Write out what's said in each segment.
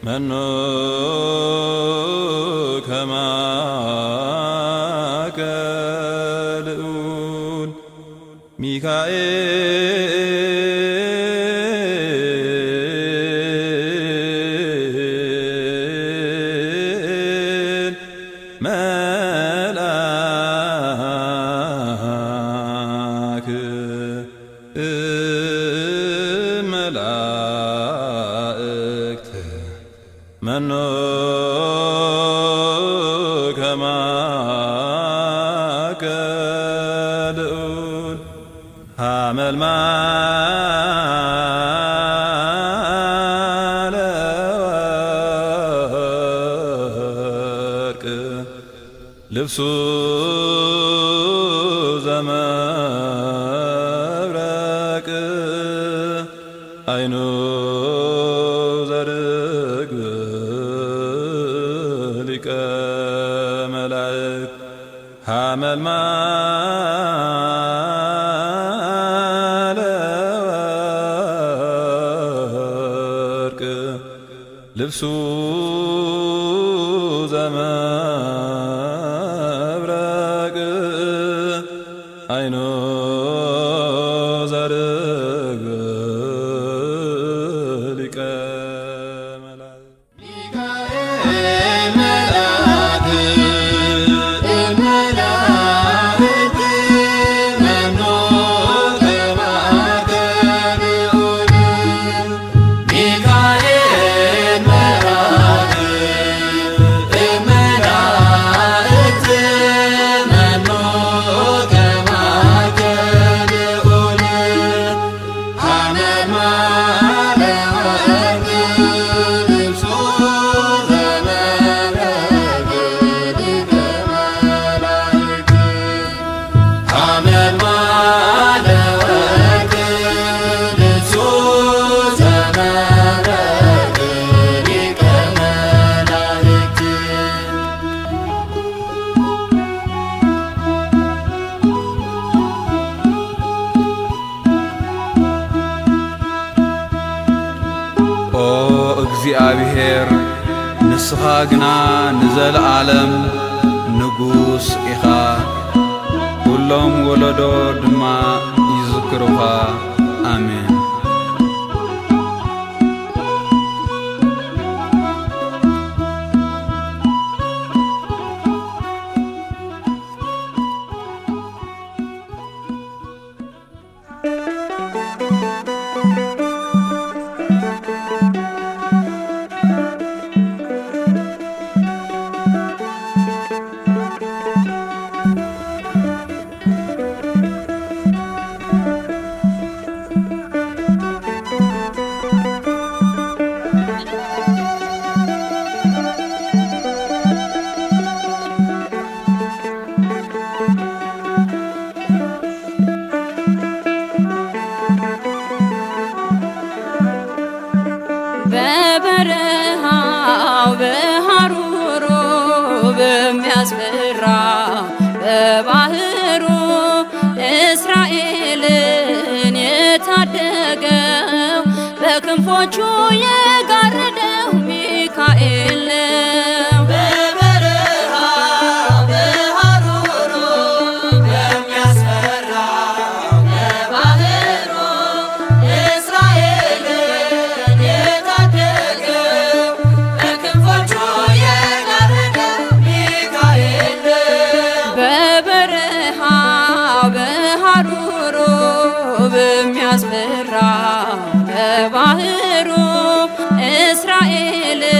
መኑ ከማከ ልዑል ሚካኤል መልአክ መላእክት መኑ ከማከ ልዑል ሐመልማለ ወርቅ ልብሱ ዘመብረቅ አይኑ ዘርግብ ሊቀ መላእክት ሐመልማለ ወርቅ ልብሱ ዘመብረቅ አይኑ ዘርግብ ሊቀ እግዚኣብሔር ንስኻ ግና ንዘለዓለም ንጉስ ኢኻ ኩሎም ወለዶ ድማ ይዝክሩኻ ኣሜን። በበረሃው በሐሩሩ በሚያስፈራ በባህሩ እስራኤልን የታደገው በክንፎቹ የጋረደው ሚካኤል ነው። በበረሃው በሐሩሩ በሚያስፈራ በባህሩ እስራኤልን የታደገው በክንፎቹ የጋረደው ሚካኤል ነው። በበረሃው በሐሩሩ በሚያስፈራ በባህሩ እስራኤልን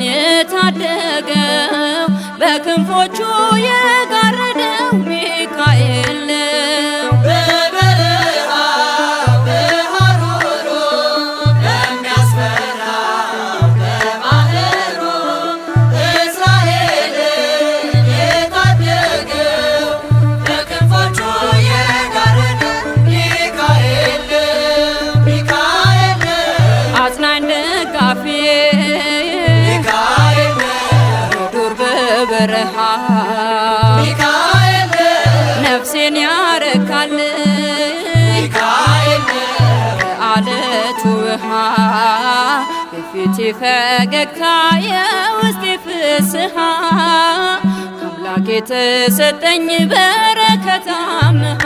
የታደገው በክንፎቹ የጋረደው ሚካኤል ነው። በበረሃው በሐሩሩ በሚያስፈራ በባህሩ እስራኤልን የታደገው በክንፎቹ የጋረደው ሚካኤል ነው። አጽናኝ ደጋፊዬ ሚካኤል በዱር በበረሃ ሚካኤል ነፍሴን ያረካል ሚካኤል በዓለቱ ውሃ የፊቴ ፈገግታ የውስጤ ፍስሃ ከአምላክ የተሰጠኝ በረከት አምሃ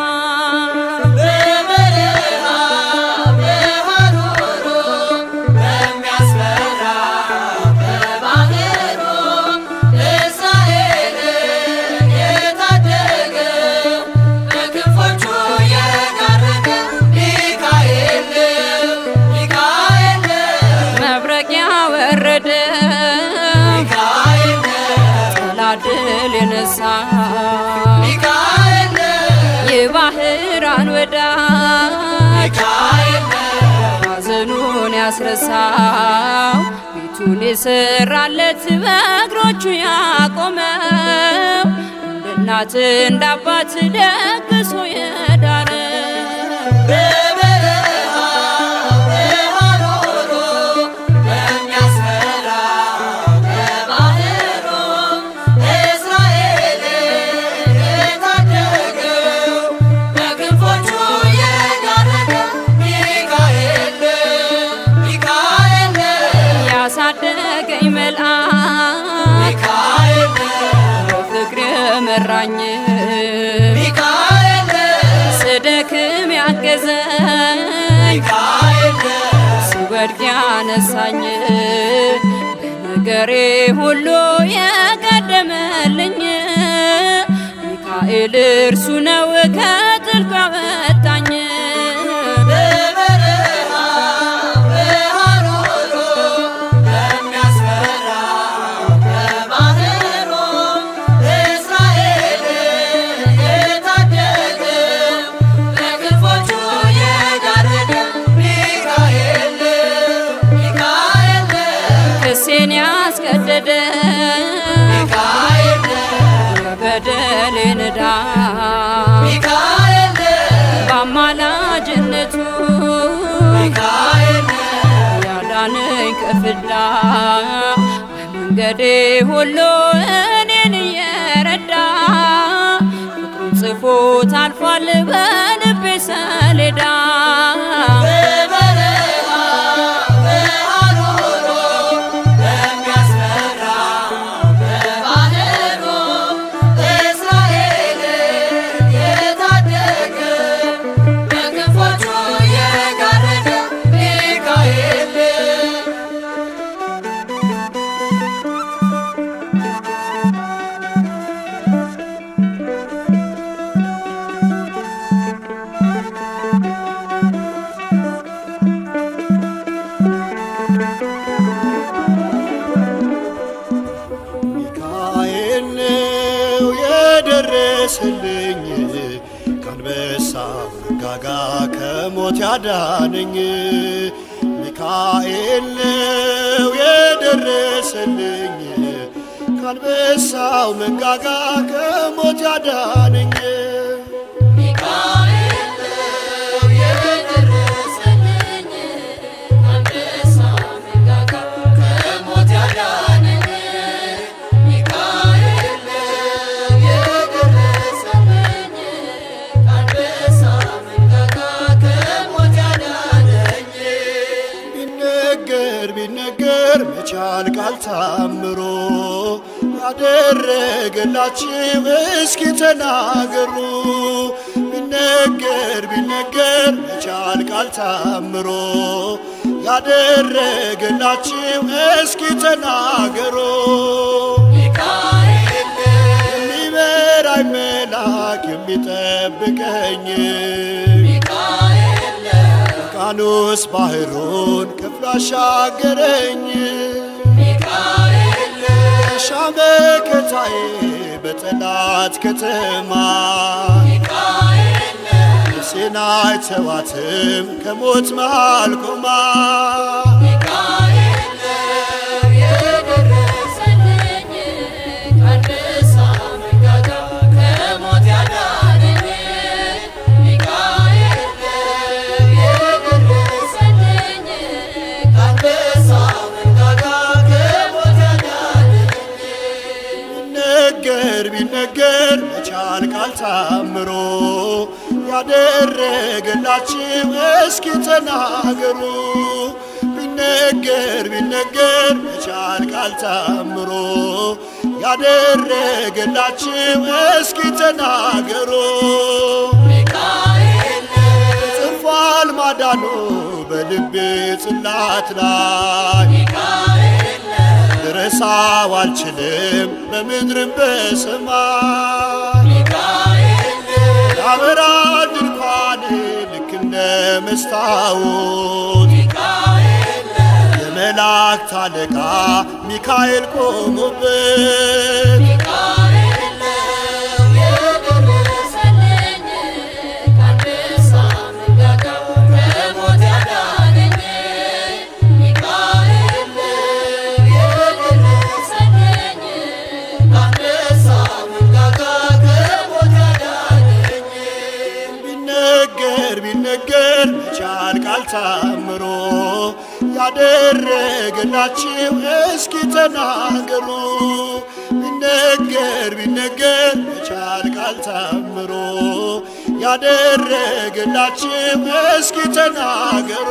ድል የነሳ ሚካኤል የባህራን ወዳጅ ሐዘኑን ያስረሳው ቤቱን የሰራለት በእግሮቹ ያቆመው እንደ እናት እንደ አባት ደግሶ የዳረው ያሳደገኝ መልአክ በፍቅር የመራኝ ስደክም ያገዘኝ ስወድቅ ያነሳኝ በነገሬ ሁሉ የቀደመልኝ ሚካኤል እርሱ ነው ከጥልቁ ያወጣኝ። ክሴን ያስቀደደ የበደሌን ዕዳ በአማላጅነቱ ያዳነኝ ከፍዳ በመንገዴ ሁሉ እኔን እየረዳ ፍቅሩን ጽፎት አልፏል በልቤ ሰሌዳ። ከሞት ያዳነኝ ሚካኤል ነው የደረሰልኝ ከአንበሳው መንጋጋ ከሞት ያዳነኝ ቢነገር መቻል ቃል ታምሮ ያደረገላችሁ እስኪ ተናገሩ። ቢነገር መቻል ቃል ታምሮ ያደረገላችሁ እስኪ ተናገሩ። ሚካኤል የሚመራኝ መልአክ የሚጠብቀኝ ዮርዳኖስ ባህሩን ከፍሎ አሻገረኝ ሚካኤል ሻመከታዬ በጠላት ከተማ ሚካኤል ነፍሴን አይተዋትም ከሞት መሃል ቆማ ሚካኤል የደረሰልኝ ከአንበሳ መንጋጋ ከሞት ያዳነኝ ቢነገር መቻል ቃል ታምሮ ያደረገላችሁ እስኪ ተናገሩ። ቢነገር መቻል ቃል ታምሮ ያደረገላችሁ እስኪ ተናገሩ። ሚካኤል ጽፏል ማዳኑ በልቤ ጽላት ላይ ልረሳው አልችልም በምድርም በሰማይ ሚካኤል ያበራል ድንኳኔ ልክ እንደ መስታወት ሚካኤል የመላእክት አለቃ ሚካኤል ቆሞበት ሚካኤል የደረሰልኝ ከአንበሳ መንጋጋ ከሞት ያዳነኝ ቢነገር መቻል ቃል ታምሮ ያደረገላችሁ እስኪ ተናገሩ። ቢነገር መቻል ቃል ታምሮ ያደረገላችሁ እስኪ ተናገሩ።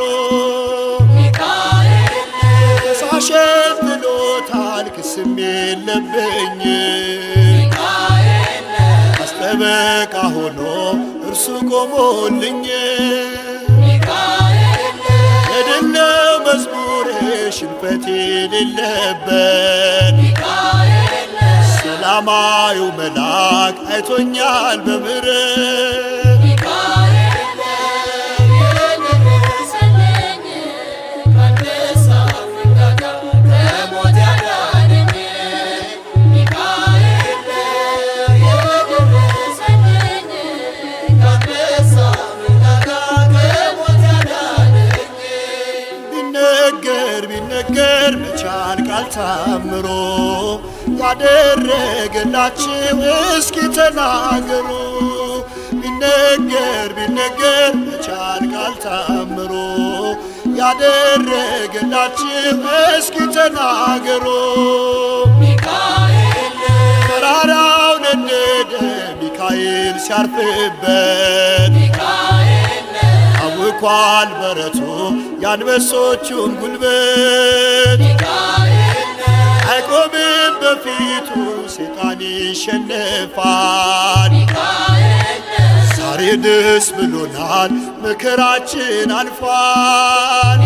ሚካኤል ተሳሸት ብሎታል ክስም የለብኝ ጠበቃ ሆኖ እርሱ ቆሞልኝ ሚካኤል የድነው መዝሙሬ ሽንፈት የሌለበት ሚካኤል ሰላማዩ መልአክ አይቶኛል በምሕረት ሚካኤል የደረሰልኝ ከአንበሳ መንጋጋ ከሞት ያዳነኝ ሚካኤል ቢነገር መቻል ቃል ታምሮ ያደረገላችሁ እስኪ ተናገሩ። ቢነገር መቻል ቃል ታምሮ ያደረገላችሁ እስኪ ተናገሩ። ሚካኤል ተራራው ነደደ ሚካኤል ሲያርፍበት ታውኳል በረቱ የአንበሶቹን ጉልበት አይቆምም በፊቱ ሰይጣን ይሸነፋል። ዛሬ ደስ ብሎናል መከራችን አልፏል።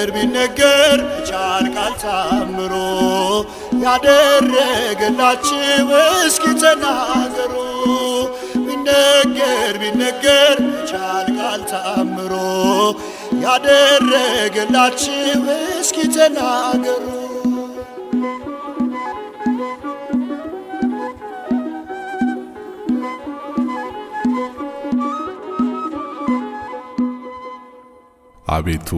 ቢነገር መቻል ቃል ታምሮ ያደረገላችሁ እስኪ ተናገሩ። ቢነገር መቻል ቃል ተአምሮ ያደረገላችሁ እስኪ ተናገሩ። አቤቱ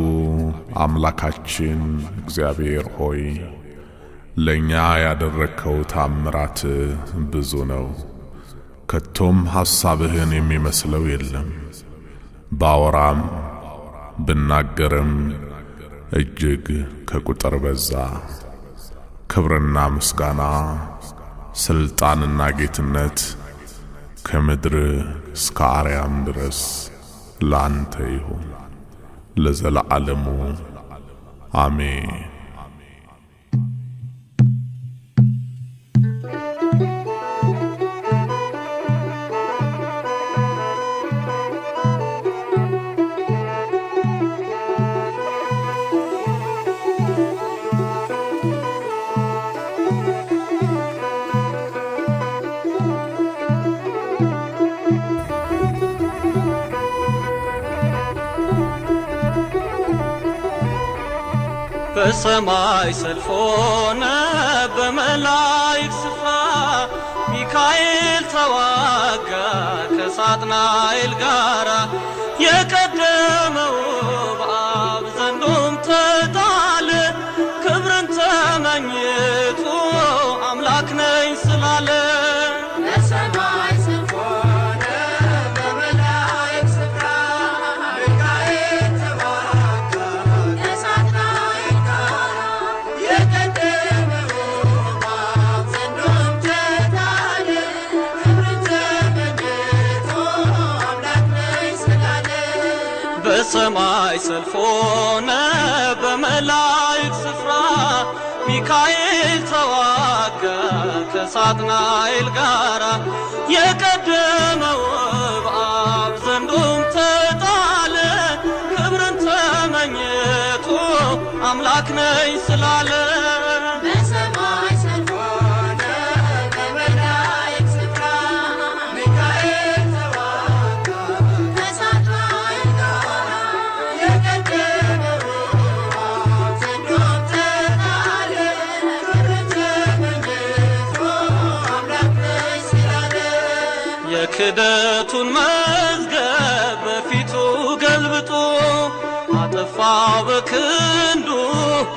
አምላካችን እግዚአብሔር ሆይ ለኛ ያደረከው ታምራት ብዙ ነው። ከቶም ሐሳብህን የሚመስለው የለም። ባወራም ብናገርም እጅግ ከቁጥር በዛ። ክብርና ምስጋና ስልጣንና ጌትነት ከምድር እስከ አርያም ድረስ ላንተ ይሁን ለዘለዓለሙ አሜን። በሰማይ ሰልፍ ሆነ በመላእክት ስፍራ ሚካኤል ተዋጋ ከሳጥናኤል ጋራ የቀደመው በአብ ዘንዶም ተጣለ ክብርን ተመኝቶ አምላክ ነኝ ስላለ በሰማይ ሰልፍ ሆነ በመላእክት ስፍራ ሚካኤል ተዋጋ ከሳጥናኤል ጋራ የቀደመው በአብ ዘንዶም ተጣለ ክብርን ተመኝቶ አምላክ ነኝ ስላለ በሰማይ ሰልፍ ሆነ በመላእክት ስፍራ ሚካኤል ተዋጋ ከሳጥናኤል ጋራ የቀደመው በአብ ዘንዶም ተጣለ ክብርን ተመኝቶ አምላክ ነኝ ስላለ በሰማይ ሰልፍ ሆነ በመላእክት ስፍራ ሚካኤል ተዋጋ ከሳጥናኤል ጋራ የቀደመው በአብ ዘንዶም ተጣለ ክብርን ተመኝቶ አምላክ ነኝ ስላለ የክደቱን መዝገብ በፊቱ ገልብጦ አጠፋ በክንዱ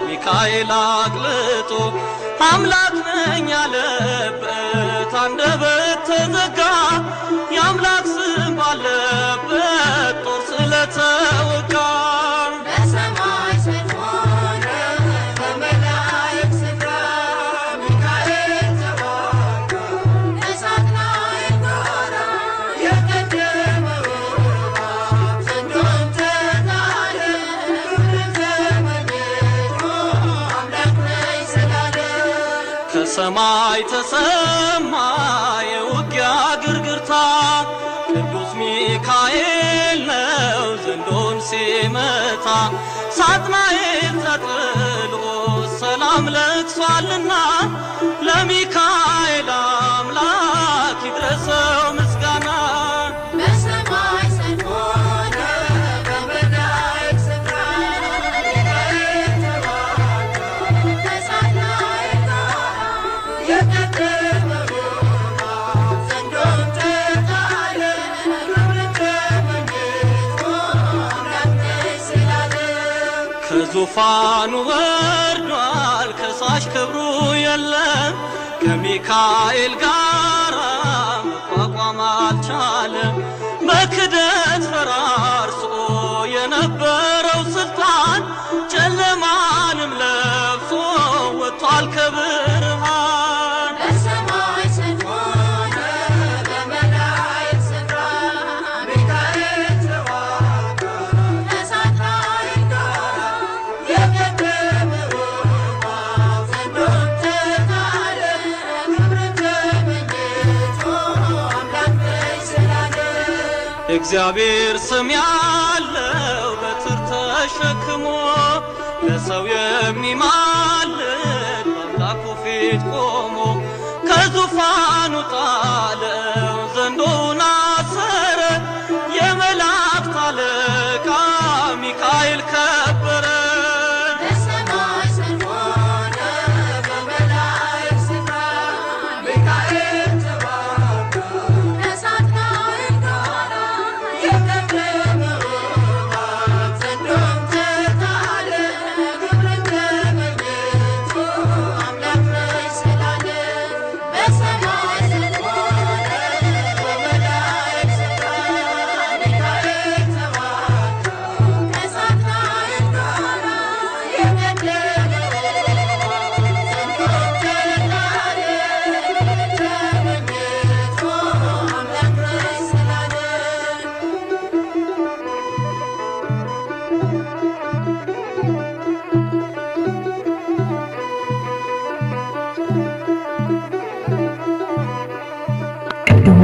ሚካኤል አቅልጦ አምላክ ነኝ ያለበት አንደበት ተዘጋ የአምላክ ስም ባለበት ጦር ስለተወጋ በሰማይ ሰልፍ ሆነ በመላእክት ስፍራ ሚካኤል ተዋጋ ከሳጥናኤል ጋራ የቀደመው በአብ ዘንዶም ተጣለ ክብርን ተመኝቶ አምላክ ነኝ ስላለ ከሰማይ ተሰማ የውጊያ ግርግርታ ቅዱስ ሚካኤል ነው ዘንዶን ሲመታ ሳጥናኤል ተጥሎ ሰላም ለቅሷልና ለሚካኤል አምላክ ይድረሰው ምስጋና በሰማይ ሰልፍ ሆነ በመላእክት ስፍራ ሚካኤል ተዋጋ ከሳጥናኤል ጋራ የቀደመው በአብ ዘንዶም ተጣለ ክብርን ተመኝቶ አምላክ ነኝ ስላለ ከዙፋኑ ወርዷል ከሳሽ ክብሩ የለም ከሚካኤል ጋራ መቋቋም አልቻለም በክደት ፈራርሶ የነበረው ስልጣን ጨለማንም ለብሶ ወጥቷል ከብርሃን በሰማይ ሰልፍ ሆነ በመላእክት ስፍራ ሚካኤል ተዋጋ ከሳጥናኤል ጋራ የቀደመው በአብ ዘንዶም ተጣለ ክብርን ተመኝቶ አምላክ ነኝ ስላለ እግዚአብሔር ስም ያለው በትር ተሸክሞ ለሰው የሚማልድ በአምላኩ ፊት ቆሞ ከዙፋኑ ጣለው ዘንዶውን አሰረ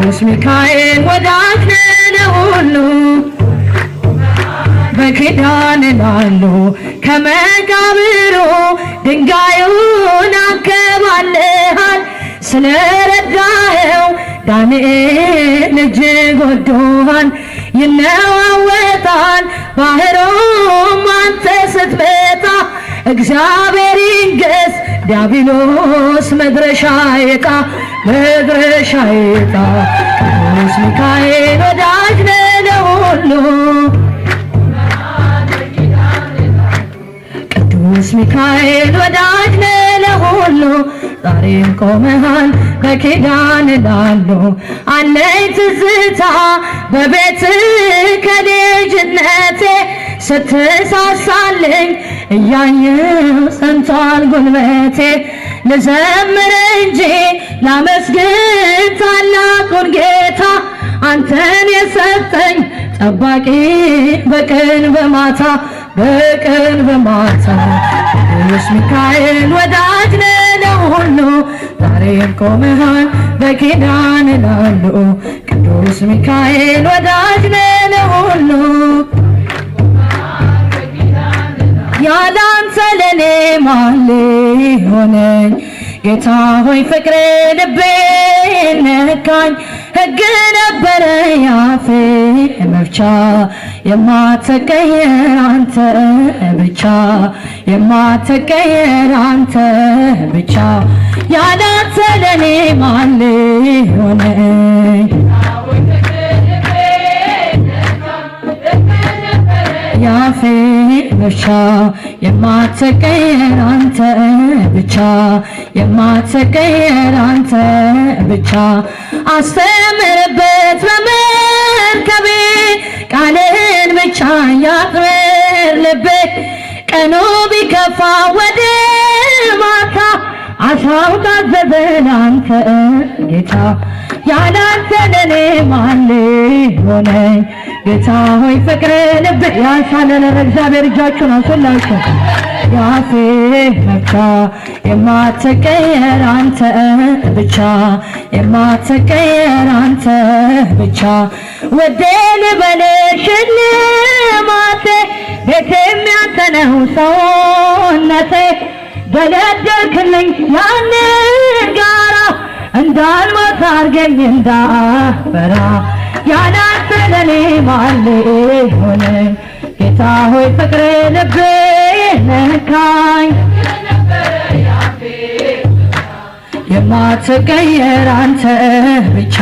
ቅዱስ ሚካኤል ወዳጅ ለሁሉ በኪዳን ላሉ ከመቃብሩ ድንጋዩን አንከባልሃል ስለረዳኸው ዳንኤል እጅግ ወዶሃል። ይነዋወጣል ባህሩም አንተ ስትመጣ እግዚአብሔር ይንገስ ዲያብሎስ መድረሻ ይጣ ቅዱስ ሚካኤል ወዳጅ ለሁሉ ቅዱስ ሚካኤል ወዳጅ ለሁሉ ዛሬም ቆመሃል በኪዳን ላሉ አለኝ ትዝታ በቤት ከልጅነቴ ስትሳሳልኝ እያየው ሰንቷል ጉልበቴ ልዘምር እንጂ ላመስግን ታላቁን ጌታ አንተን የሰጠኝ ጠባቂ በቀን በማታ ቅዱስ ሚካኤል ወዳጅ ለሁሉ ዛሬም ቆመሃል በኪዳን ላሉ ቅዱስ ሚካኤል ወዳጅ ለሁሉ ያላንተ ለኔ ማን ሊሆነኝ ጌታ ሆይ ፍቅር ልቤ ነካኝ ሕግ ነበረ ያፌ መፍቻ የማትቀየር አንተ ብቻ የማትቀየር አንተ ብቻ ያላንተ ለኔ ማን ሊሆነኝ ያፌ መፍቻ የማትቀየር አንተ ብቻ የማትቀየር አንተ ብቻ አስተምርበት በመርከቤ ቃልን ብቻ ያጥምር ልቤ ቀኑ ቢከፋ ወደ ማታ አሳው ታዘዘ ላንተ ጌታ ያላንተ ለኔ ማን ሊሆነኝ ጌታ ሆይ ፍቅር ልብ ያሳለለ እግዚአብሔር እጃችሁን አንሱላችሁ ያፌ መፍቻ የማትቀየር አንተ ብቻ የማትቀየር አንተ ብቻ ወደ ልበልሽ ልማቴ ቤቴ የሚያንተ ነው ሰውነቴ ደለደልክልኝ ያንን ጋራ እንዳልሞት አድርገኝ እንዳፈራ ያላንተ ለኔ ማን ሊሆነኝ ጌታ ሆይ ፍቅር ልቤ ነካኝ የማትቀየር አንተ ብቻ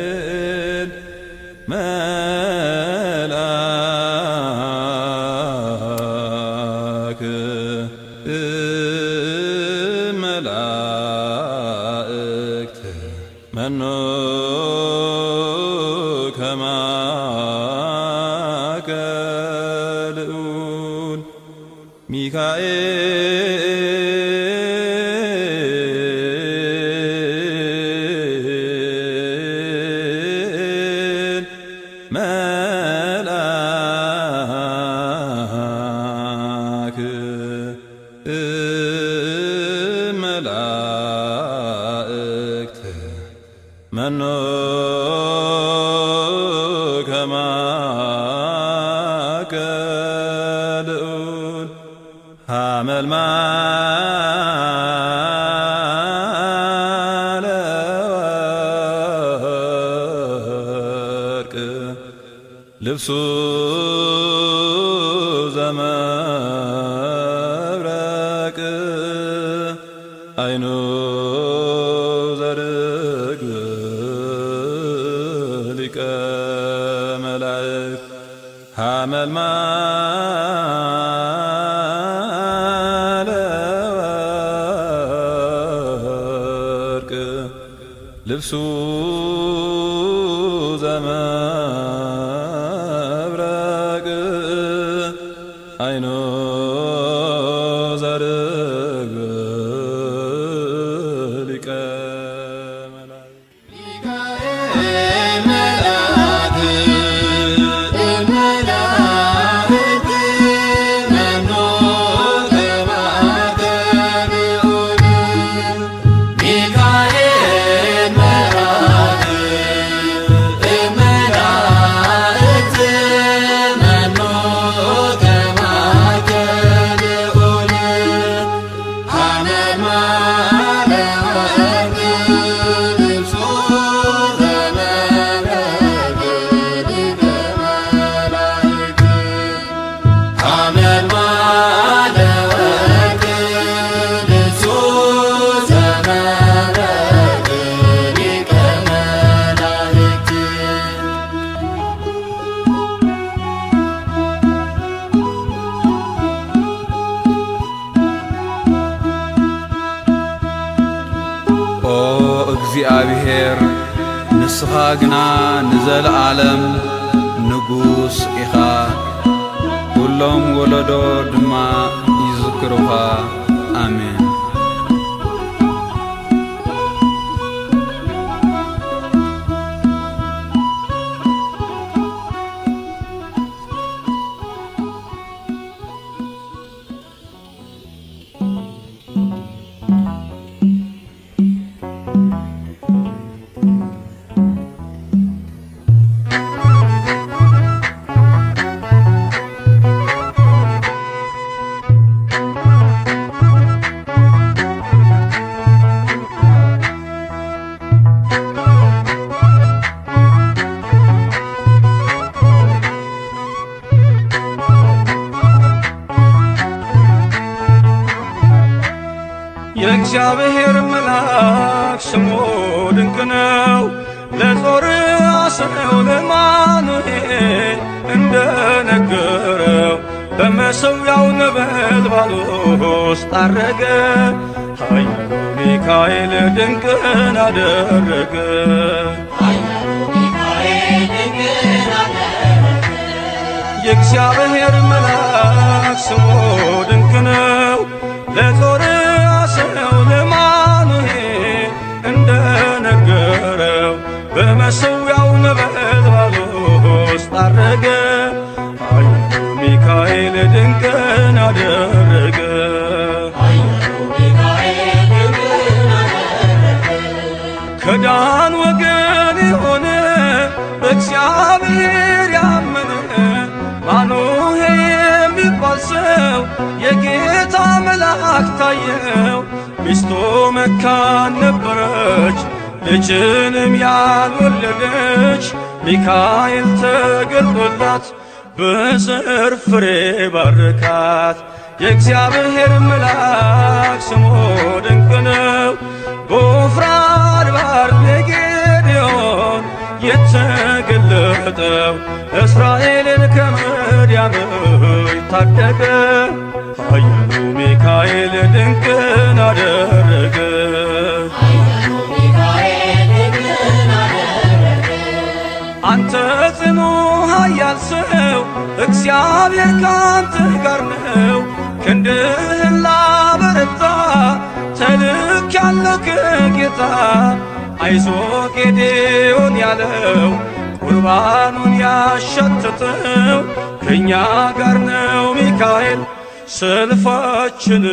ሚካኤል መልአክ መላእክት መኑ ከማከ ልዑል ሚካኤል መልአክ መላእክት መኑ ከማከ ልዑል ሐመልማለ ወርቅ ልብሱ ዘመብረቅ አይኑ ዘርግብ ሊቀ መላእክት ሐመልማለ ወርቅ ልብሱ ዘመብረቅ አይኑ ዘርግብ ሊቀ እግዚአብሔር ንስኻ ግና ንዘለዓለም ንጉስ ኢኻ ኩሎም ወለዶ ድማ ይዝክሩኻ አሜን። የእግዚአብሔር መልአክ ስሙ ድንቅ ነው። ለጦር አስረው ለማኑኤል እንደነገረው በመሠዊያው ነበልባል ውስጥ አረገ። ኃያሉ ሚካኤል ድንቅን አደረገ። የእግዚአብሔር መልአክ ስሙ ድንቅ ነው። ለጦር አስረው ለማኑኤል እንደነገረው በመሠዊያው ነበልባል ውስጥ አረገ። ኃያሉ ሚካኤል ድንቅን አደረገ። ከዳን ወገን የሆነ በእግዚአብሔር ያመነ ማኑሄ የሚባል ሰው የጌታ መልአክ ታየው። ሚስቱ መካን ነበረች፣ ልጅንም ያልወለደች። ሚካኤል ተገልጦላት በዘር ፍሬ ባረካት። የእግዚአብሔር መልአክ ስሙ ድንቅ ነው። በዖፍራ አድባር ለጌዴዎን የተገለጠው እስራኤልን ከምድያም ታደገ። ኃያሉ ሚካኤል ድንቅን አደረገ። አንተ ጽኑ ኃያል ሰው እግዚአብሔር ካንተ ጋር ነው። ክንድህን ላበረታ ተልኬአለሁ ከጌታ። አይዞ ጌዴዎን ያለው ቁርባኑን ያሸተተው ከእኛ ጋር ነው ሚካኤል ሰልፋችንን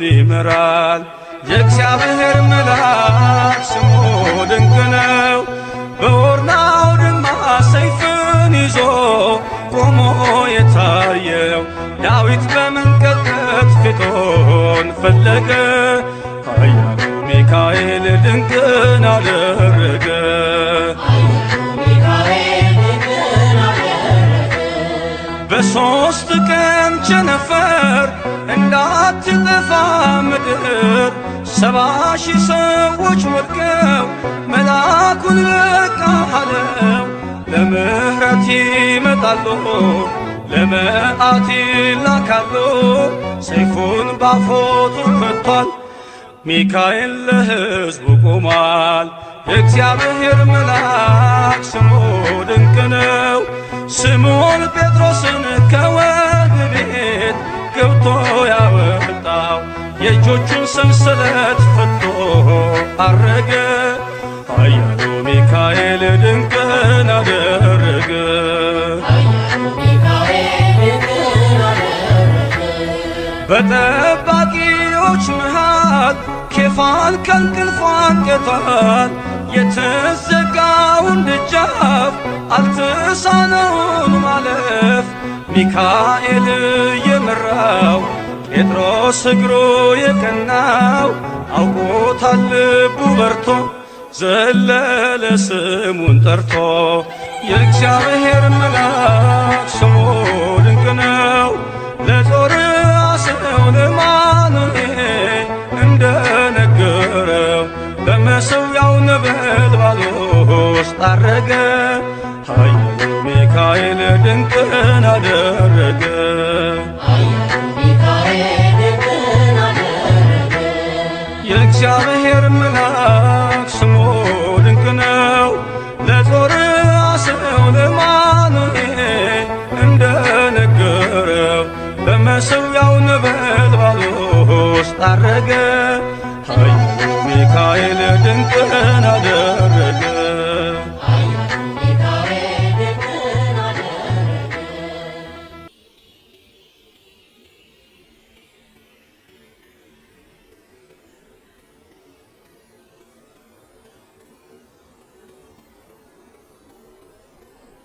ይመራል። የእግዚአብሔር መልአክ ስሙ ድንቅ ነው። በኦርናው ድማ ሰይፍን ይዞ ቆሞ የታየው ዳዊት በመንቀጥቀጥ ፊቱን ፈለገ። ኃያሉ ሚካኤል ድንቅን አደረገ። በሦስት ቀን ቸነፈር እንዳትጠፋ ምድር 70,000 ሰዎች ወድቀው መልአኩን በቃ አለው። ለምሕረት ይመጣሉ ለመዓት ይላካሉ። ሰይፉን ባፎቱ ፈቷል ሚካኤል ለሕዝቡ ቆሟል። የእግዚአብሔር መልአክ ስሙ ድንቅ ነው። ስምዖን ጴጥሮስን ከወህኒ ቤት ገብቶ ያወጣው የእጆቹን ሰንሰለት ፈቶ አረገ። ኃያሉ ሚካኤል ድንቅን አደረገ። በጠባቂዎች መሃል ኬፋን ከእንቅልፏ አንቅቷል። የተዘጋውን ደጃፍ አልተሳነውን ማለፍ ሚካኤል የመራው ጴጥሮስ እግሩ የቀናው አውቆታል ልቡ በርቶ ዘለለ ስሙን ጠርቶ። የእግዚአብሔር መልአክ ስሙ ድንቅ ነው። ለጦር አስረው ለማኑኤል እንደነገረው በመሠዊያው ነበልባል ውስጥ አረገ። ኃያሉ ሚካኤል ድንቅን አደረገ። የእግዚአብሔር መልአክ ስሙ ድንቅ ነው። ለጦር አስረው ለማኑኤል እንደነገረው በመሠዊያው ነበልባል ውስጥ አረገ።